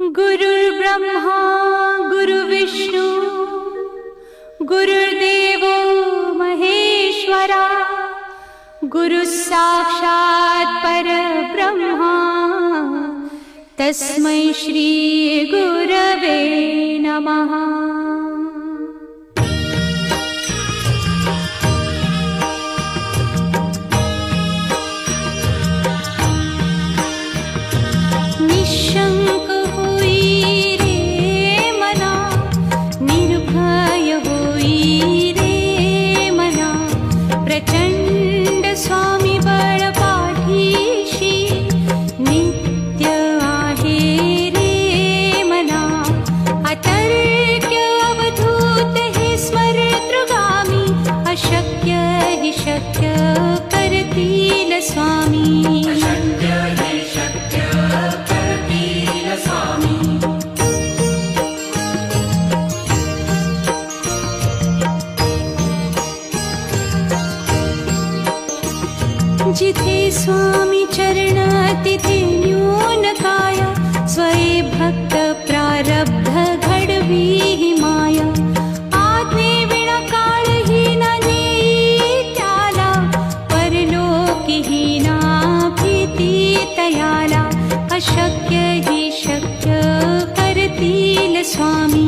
गुरुर्ब्रह्मा गुरुर्विष्णू गुरुर्देवो महेश्वरा गुरुः साक्षात् परब्रह्मा तस्मै श्री गुरवे नमः। निशंक होई रे मना, निर्भय होई रे मना, प्रचंड स्वामी बळ पाठीशी नित्य आहे रे मना। अतर्क्य अवधूत हे स्मरतृगामी, अशक्य हि शक्य करतील स्वामी। जिथे स्वामी चरण तिथे न्यून काय, स्वये भक्त प्रारब्ध घडवी ही माया। आज्ञे विना काळही ना नेई त्याला, परलोकी ही ना भीती तयाला। अशक्य ही शक्य करतील स्वामी।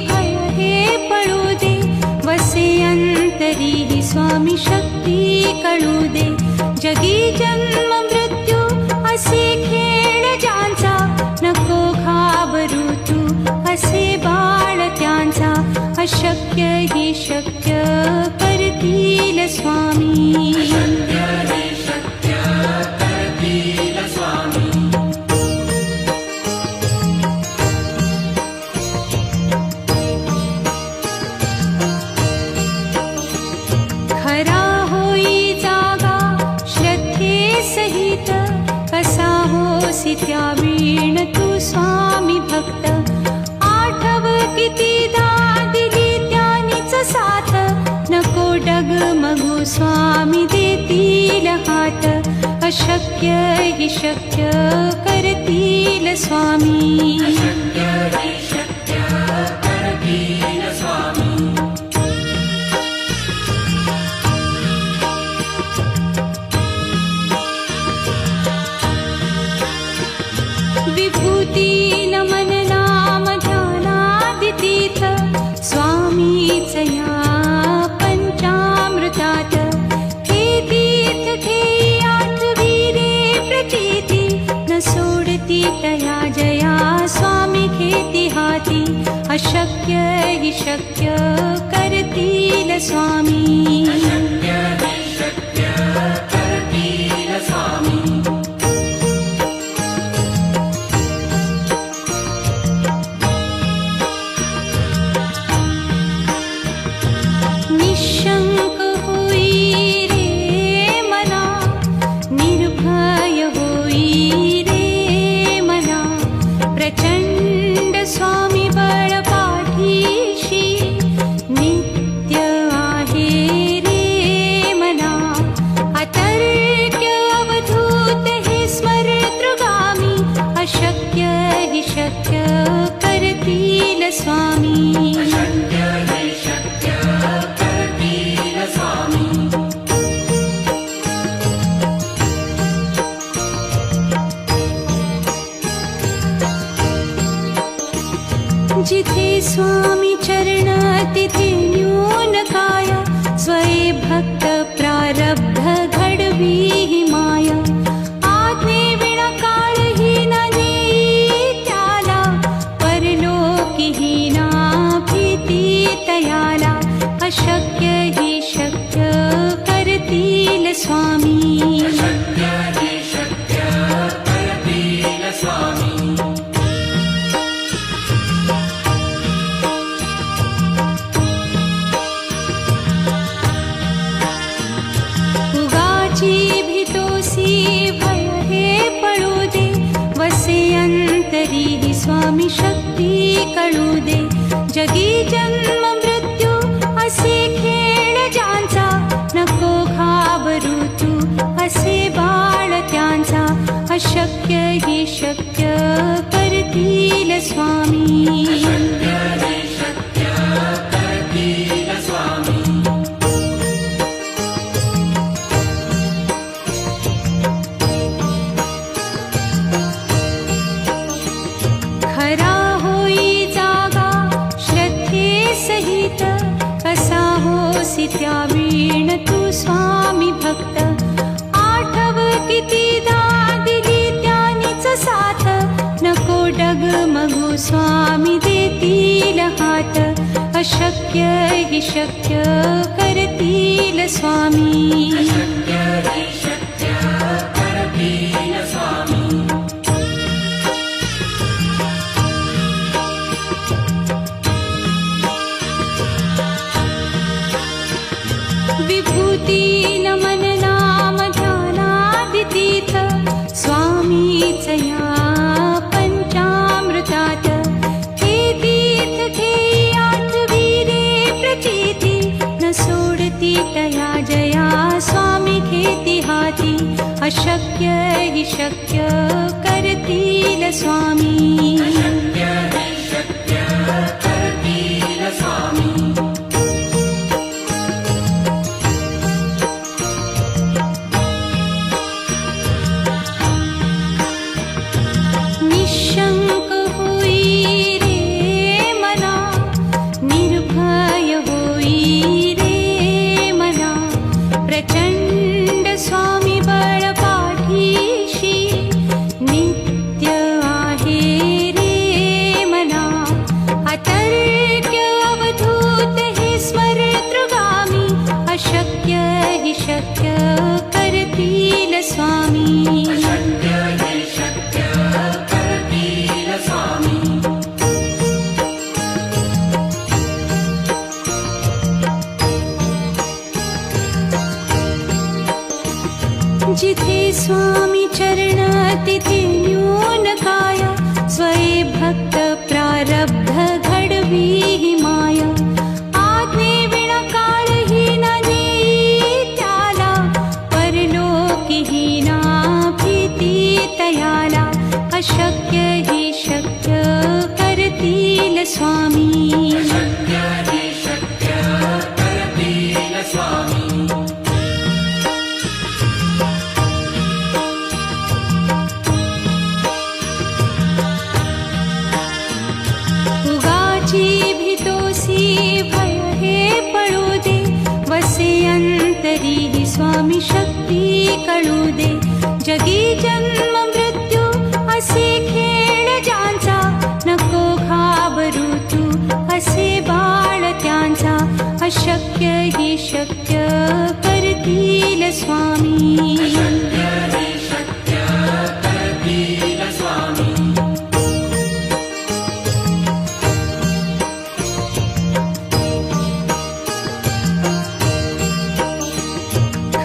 भय हे पळू दे, वसे अंतरी ही स्वामी शक्ती कळू दे। जगी जन्म मृत्यू असे खेळ ज्यांचा, नको घाबरू तू असे बाळ त्यांचा। अशक्य ही शक्य करतील स्वामी। खरा होई जागा श्रद्धे सहित, कसा होसी त्या वीण तू स्वामी भक्त। आठव कितीदा दिली त्यानीच साथ, नको डगमगू स्वामी देतील हात। अशक्य हि शक्य करतील स्वामी। विभूती नमन नाम ध्यानादितीर्थ, स्वामीच या पंचामृतात। हे तीर्थ घेई आठवी रे प्रचिती, न सोडती तया जया स्वामी घेती हाती। अशक्य हि शक्य करतील स्वामी। निशंक होई रे मना, निर्भय होई रे मना, प्रचंड स्वामी बळ पाठीशी नित्य आहे रे मना। अतर्क्य अवधूत हे स्मरतृगामी, अशक्य हि शक्य करतील स्वामी। जिथे स्वामी चरण तिथे न्यून काय, स्वये भक्त प्रारब्ध घडवी ही माया। आज्ञे विना काळही ना नेई त्याला, परलोकी ही ना भीती तयाला। अशक्य ही शक्य करतील स्वामी। उगाची भितोसी अंतरी स्वामी शक्ती कळू दे. जगी जन्म मृत्यू असे खेळ ज्यांचा, नको घाबरू तू असे बाळ त्यांचा. अशक्य ही शक्य करतील स्वामी. खरा होई जागा श्रद्धे सहित, कसा होसी त्या वीण तू स्वामी भक्त. आठव कितीदा दिली त्यानीच साथ, नको डगमगू स्वामी देतील हात. अशक्य ही शक्य करतील स्वामी. विभूती नमन नाम ध्यानादितीर्थ, स्वामीच या पंचामृतात. हे तीर्थ घेई आठवी रे प्रचिती, न सोडती तया जया स्वामी घेती हाती. अशक्य ही शक्य करतील स्वामी. निशंक होई रे मना, निर्भय होई रे मना. प्रचंड स्वामी बळ पाठीशी, नित्य आहे रे मना. अतर्क्य अवधूत हे स्मरतृगामी, अशक्य हि शक्य करतील स्वामी. जिथे स्वामी चरण तिथे न्यून काया, स्वये भक्त प्रारब्ध घडवी ही माया. आज्ञे विना काळही न नेई त्याला, परलोकी ही ना भीती तयाला. अशक्य ही शक्य करतील स्वामी. भय हे पळू दे, वसे अंतरी स्वामी शक्ती कळू दे. जगी जन्म मृत्यू असे खेळ ज्यांचा, नको घाबरू तू असे बाळ त्यांचा. अशक्य ही शक्य करतील स्वामी.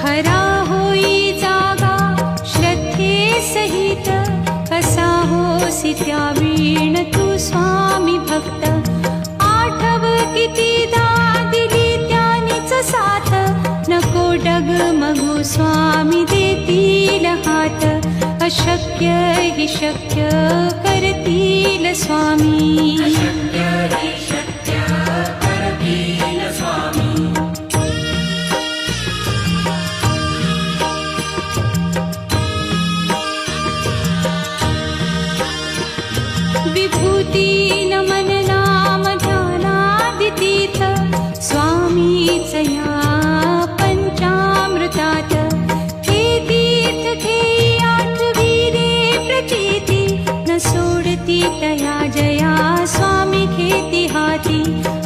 खरा होई जागा श्रद्धे सहित, कसा होसी त्या वीण तू स्वामी भक्त. आठव कितीदा दिली त्यानीच साथ, नको डगमगू स्वामी देतील हात. अशक्य हि शक्य करतील स्वामी. विभूती नमन नाम ध्यानादितीर्थ, स्वामीच या पंचामृतात. हे तीर्थ घेई आठवी रे प्रचिती, न सोडती तया जया स्वामी घेती हाती.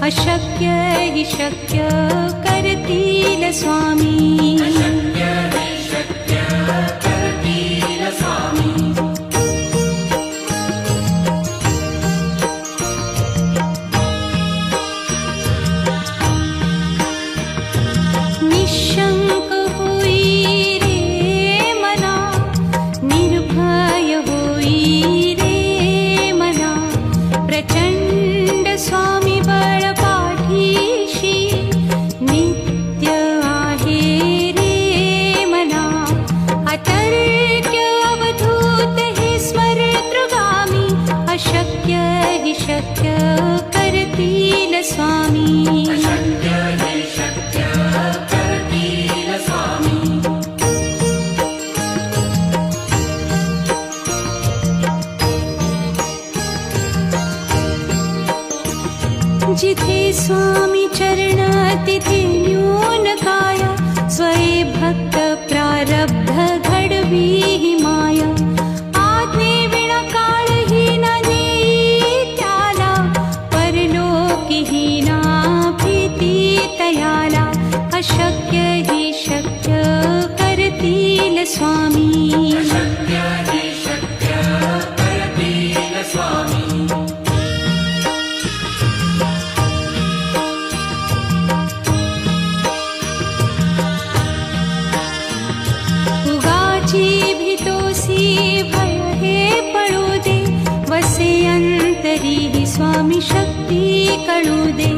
अशक्य हि शक्य करतील स्वामी. निशंक होई रे मना, निर्भय होई रे स्वामी शक्य हे शक्य करतील स्वामी जिथे स्वामी चरण तिथे न्यून काया स्वये भक्त प्रारब्ध घडवी ही माया आज्ञे विना काळही न नेई त्याला परलोकीही ना भीती तयाला अशक्य ही शक्य करतील स्वामी शक्य हे शक्य करतील स्वामी भय हे पडू दे वसे अंतरी ही स्वामी शक्ती कळू दे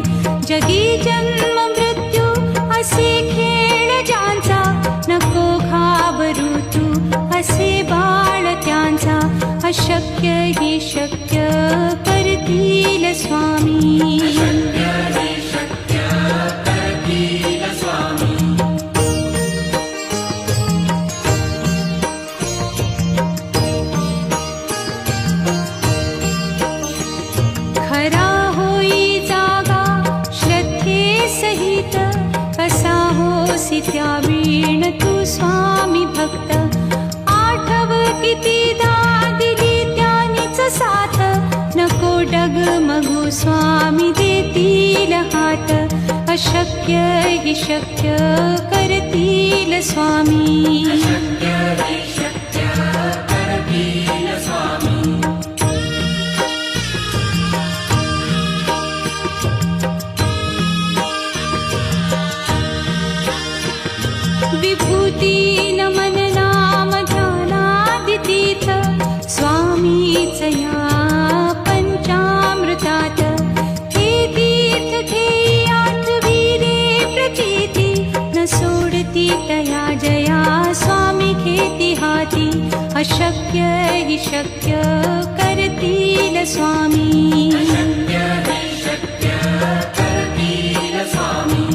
जगी जन्म मृत्यू असे खेळ ज्यांचा नको घाबरू तू असे बाळ त्यांचा अशक्य ही शक्य करतील स्वामी शक्य हे शक्य करतील स्वामी खरा होई जागा श्रद्धे सहित कसा होसी त्या वीण तू स्वामी भक्त आठव कितीदा दिली त्यानीच साथ नको डगमगू स्वामी देतील हात अशक्य ही शक्य करतील स्वामी शक्य हे शक्य करतील स्वामी विभूती नमन नाम ध्यानादितीथ स्वामीच या पंचामृतात हे तीर्थ घेई आठवी रे प्रचिती न सोडती तया जया स्वामी घेती हाती अशक्य ही शक्य करतील स्वामी शक्य हे शक्य करतील स्वामी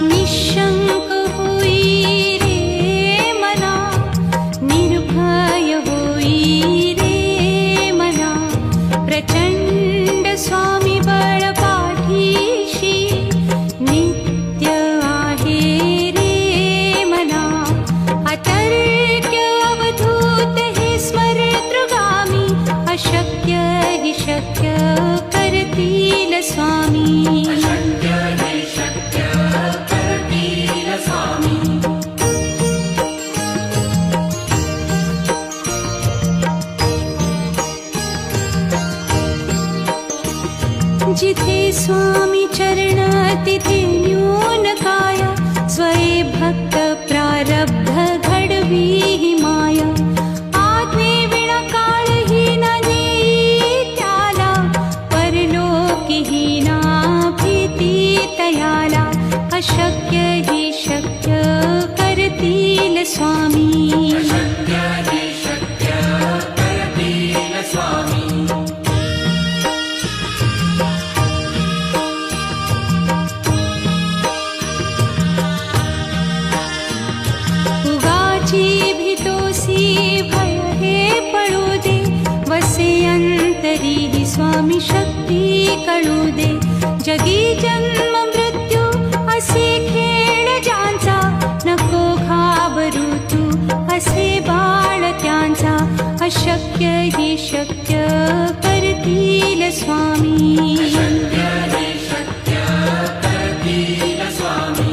निशंक होई रे मना निर्भय होई रे मना प्रचंड स्वामी बळ पाठीशी नित्य आहे रे मना अतर्क्य अवधूत हे स्मरतृगामी अशक्य हि शक्य करतील स्वामी शक्य हे शक्य करतील स्वामी जिथे स्वामी चरण तिथे न्यून काया स्वये भक्त प्रारब्ध घडवी ही माया आज्ञे विना काळही न नेई त्याला परलोकीही ना भीती तयाला अशक्य ही शक्य करतील स्वामी शक्य हे शक्य करतील स्वामी भय हे पडू दे वसे अंतरी ही स्वामी शक्ती कळू दे जगी जन्म मृत्यू असे खेळ ज्यांचा नको घाबरू तू असे बाळ त्यांचा अशक्य ही शक्य करतील स्वामी शक्य हे शक्य करतील स्वामी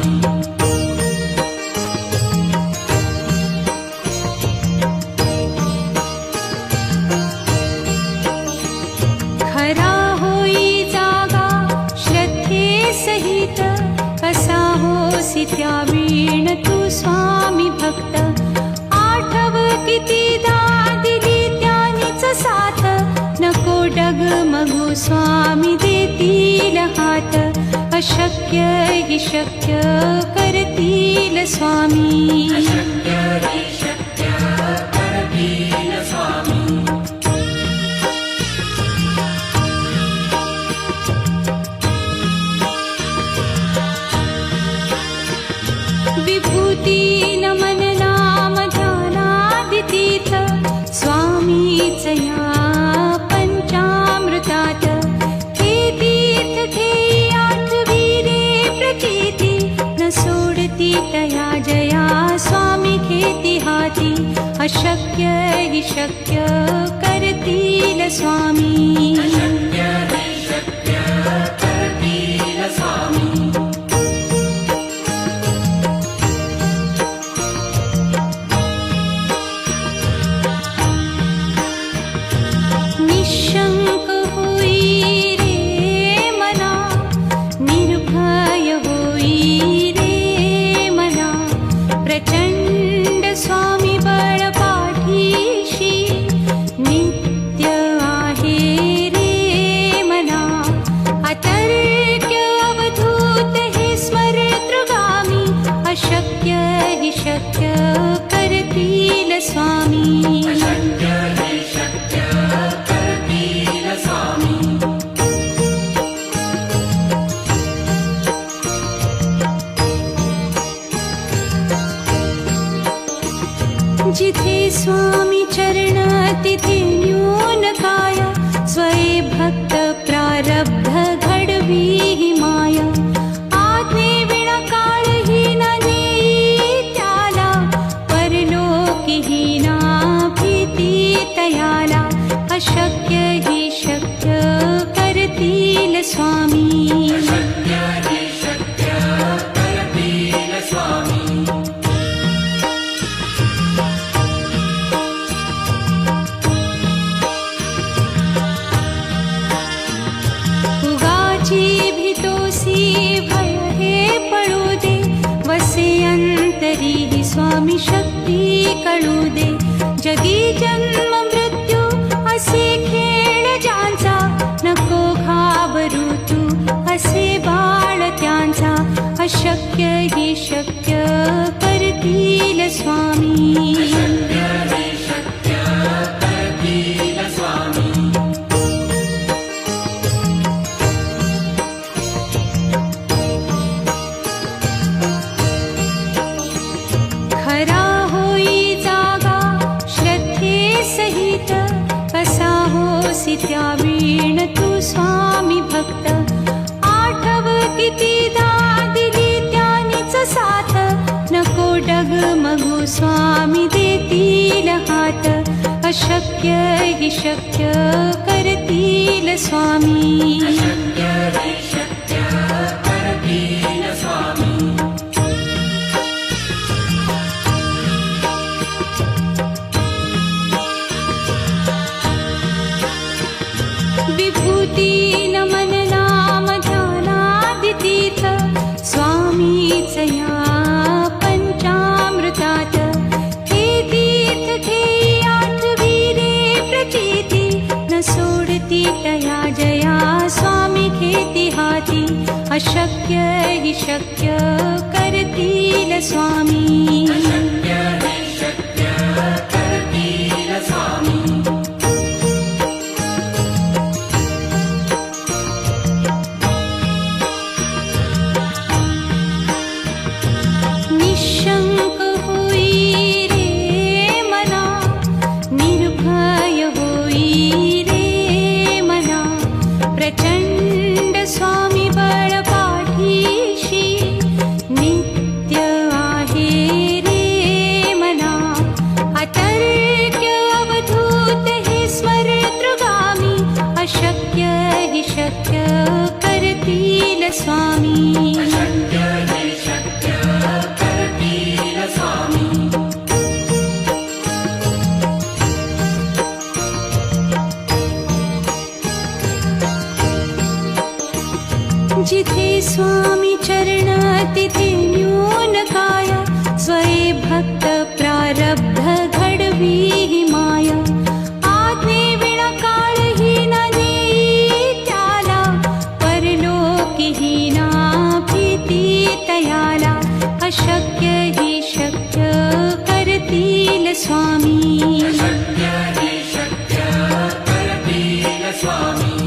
खरा होई जागा श्रद्धे सहित कसा होसी त्या वीण तू स्वामी भक्त आठव कितीदा दिली त्यानीच साथ नको डगमगू स्वामी देतील हात अशक्य हि शक्य करतील स्वामी. विभूती नमन नाम ध्यानादितीर्थ स्वामीच या पंचामृतात. हे तीर्थ घेई आठविरे प्रचिती न सोडती तया जया स्वामी घेती हाती. अशक्य हि शक्य करतील स्वामी. निशंक होई रे मना, निर्भय होई रे मना. प्रचंड स्वामी बळ पाठीशी नित्य आहे रे मना. अतर्क्य अवधूत हे स्मरतृगामी. अशक्य हि शक्य करतील स्वामी. जिथे स्वामी चरण तिथे न्यून काय. स्वये भक्त प्रारब्ध घडवी ही माया. आज्ञे विना काळही न नेई त्याला. परलोकीही ना भीती तयाला. अशक्य हि शक्य करतील स्वामी. भीतोसी भय हे पळू दे. वसे अंतरी ही स्वामी शक्ती कळू दे. जगी जन्म मृत्यू असे खेळ ज्यांचा. नको घाबरू तू असे बाळ त्यांचा. अशक्य हि शक्य करतील स्वामी. खरा होई जागा श्रद्धे सहित. कसा होसी त्या वीण तू स्वामी भक्त. आठव कितीदा दिली त्यानीच साथ. नको डगमगू स्वामी देतील हात. अशक्य हि शक्य करतील स्वामी. विभूती नमन नाम ध्यानादितीर्थ स्वामीच या पंचामृतात. हे तीर्थ घेई आठविरे प्रचिती न सोडती तया जया स्वामी घेती हाती. अशक्य हि शक्य करतील स्वामी. निशंक होई रे मना, निर्भय होई रे मना. प्रचंड स्वामी बळ पाठीशी नित्य आहे रे मना. अतर्क्य अवधूत हे स्मरतृगामी. अशक्य हि शक्य करतील स्वामी. जिथे स्वामी चरण तिथे न्यून काय. स्वये भक्त प्रारब्ध घडवी ही माया. आज्ञे विना काळही न नेई त्याला. परलोकीही ना स्वामी शक्य हि शक्य करतील स्वामी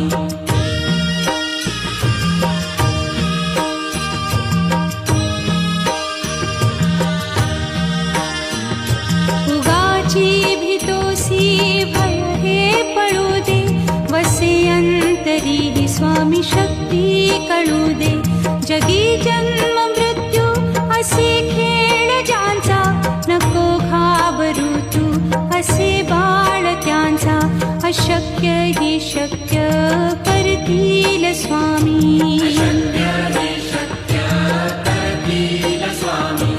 उगाची भीतोसी भय हे पळू दे वसे अंतरी ही स्वामी शक्ती कळू दे जगी जन्म मृत्यू असे खेळ ज्यांचा नको घाबरू तू असे बाळ त्यांचा अशक्य ही शक्य करतील स्वामी शक्य हि शक्य करतील स्वामी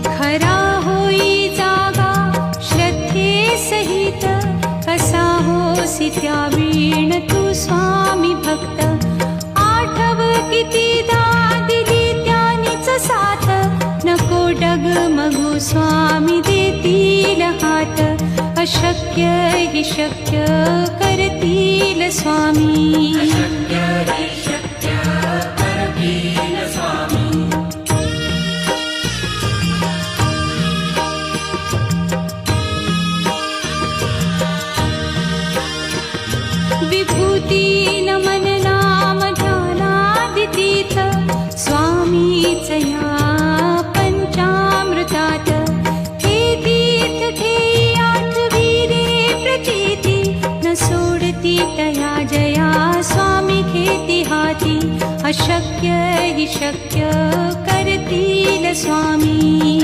खरा होई जागा श्रद्धे सहित कसा होसी त्या वीण तू स्वामी भक्त आठव कितीदा दिली त्यानीच साथ नको डगमगू स्वामी देतील हात अशक्य हि शक्य करतील स्वामी शक्य हि शक्य करतील स्वामी विभूती नमन नाम ध्यानादितीर्थ स्वामीच या पंचामृतात हे तीर्थ ठेई आठवी रे प्रतीती न सोडती तया जया स्वामी घेती हाती अशक्य हि शक्य करतील स्वामी